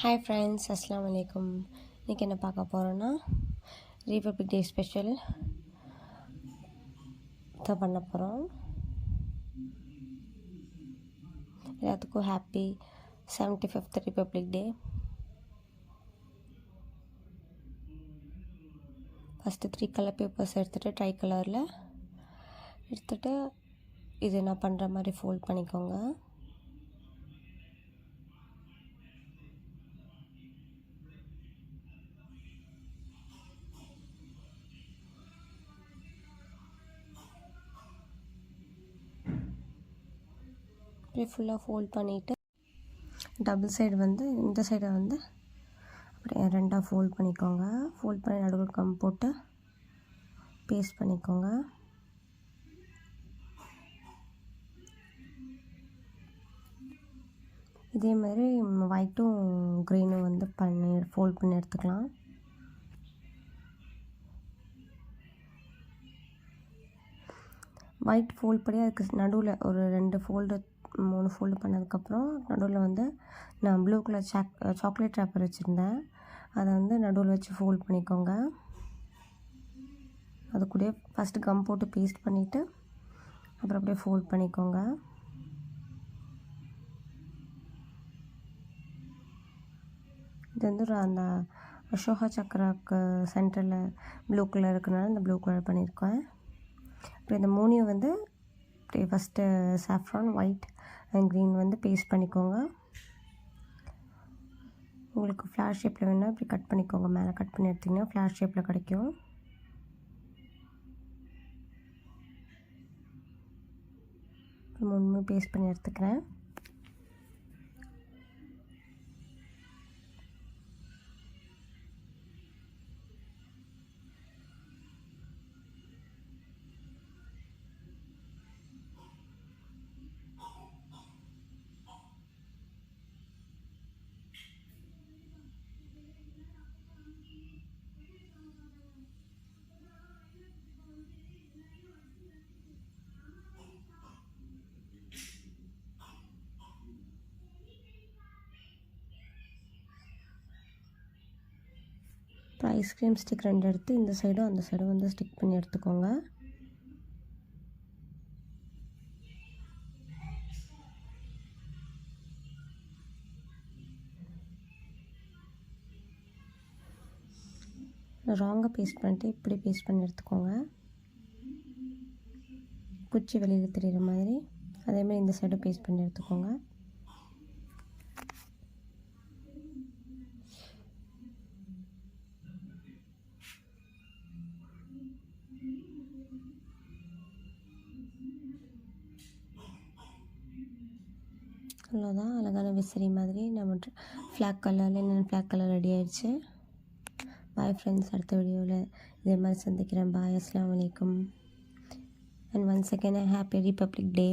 Hi friends, அஸ்ஸலாமு அலைக்கும். இன்றைக்கி என்ன பார்க்க போகிறோன்னா ரிபப்ளிக் டே ஸ்பெஷல் தான் பண்ண போகிறோம். எல்லாத்துக்கும் ஹாப்பி 75th ரிபப்ளிக் டே. ஃபஸ்ட்டு 3 கலர் பேப்பர்ஸ் எடுத்துகிட்டு ட்ரை கலரில் எடுத்துகிட்டு இது நான் பண்ணுற மாதிரி ஃபோல்ட் பண்ணிக்கோங்க. அப்படியே ஃபுல்லாக ஃபோல்ட் பண்ணிவிட்டு டபுள் சைடு இந்த சைடை அப்படியே ரெண்டாக ஃபோல்ட் பண்ணிக்கோங்க. ஃபோல்ட் பண்ணி நடுவில் கம் போட்டு பேஸ்ட் பண்ணிக்கோங்க. இதே மாதிரி ஒயிட்டும் க்ரீனும் ஃபோல்ட் பண்ணி எடுத்துக்கலாம். ஒயிட் ஃபோல்ட் பண்ணி அதுக்கு நடுவில் ஒரு 3 ஃபோல்டு பண்ணதுக்கப்புறம் நடுவில் நான் ப்ளூ கலர் சாக்லேட் ரேப்பர் வச்சுருந்தேன். அதை நடுவில் வச்சு ஃபோல்ட் பண்ணிக்கோங்க. அது கூட ஃபஸ்ட்டு கம் போட்டு பேஸ்ட் பண்ணிவிட்டு அப்புறம் அப்படியே ஃபோல்ட் பண்ணிக்கோங்க. இது அந்த அசோகா சக்கராக்கு சென்டரில் ப்ளூ கலர் இருக்கிறனால இந்த ப்ளூ கலர் பண்ணியிருக்கேன். அப்புறம் இந்த மூணையும் அப்படியே first saffron, white and green paste பண்ணிக்கோங்க. உங்களுக்கு ஃப்ளார் ஷேப்பில் வேணால் இப்படி கட் பண்ணிக்கோங்க. மேலே கட் பண்ணி எடுத்திங்கன்னா ஃப்ளார் ஷேப்பில் கிடைக்கும். மூணுமே பேஸ்ட் பண்ணி எடுத்துக்கிறேன். அப்புறம் ஐஸ்கிரீம் ஸ்டிக் 2 எடுத்து இந்த சைடும் அந்த சைடும் ஸ்டிக் பண்ணி எடுத்துக்கோங்க. ராங்காக பேஸ்ட் பண்ணிட்டு இப்படி பேஸ்ட் பண்ணி எடுத்துக்கோங்க. குச்சி வெளியில் தெரிகிற மாதிரி அதேமாதிரி இந்த சைடும் பேஸ்ட் பண்ணி எடுத்துக்கோங்க. அவ்வளோதான், அழகான விசிறி மாதிரி நம்ம ஃப்ளாக் கலர் ரெடி ஆயிடுச்சு. பாய் ஃப்ரெண்ட்ஸ், அடுத்த வீடியோவில் இதே மாதிரி சந்திக்கிறேன். பாய், அஸ்ஸலாமு அலைக்கும். And once again happy republic day.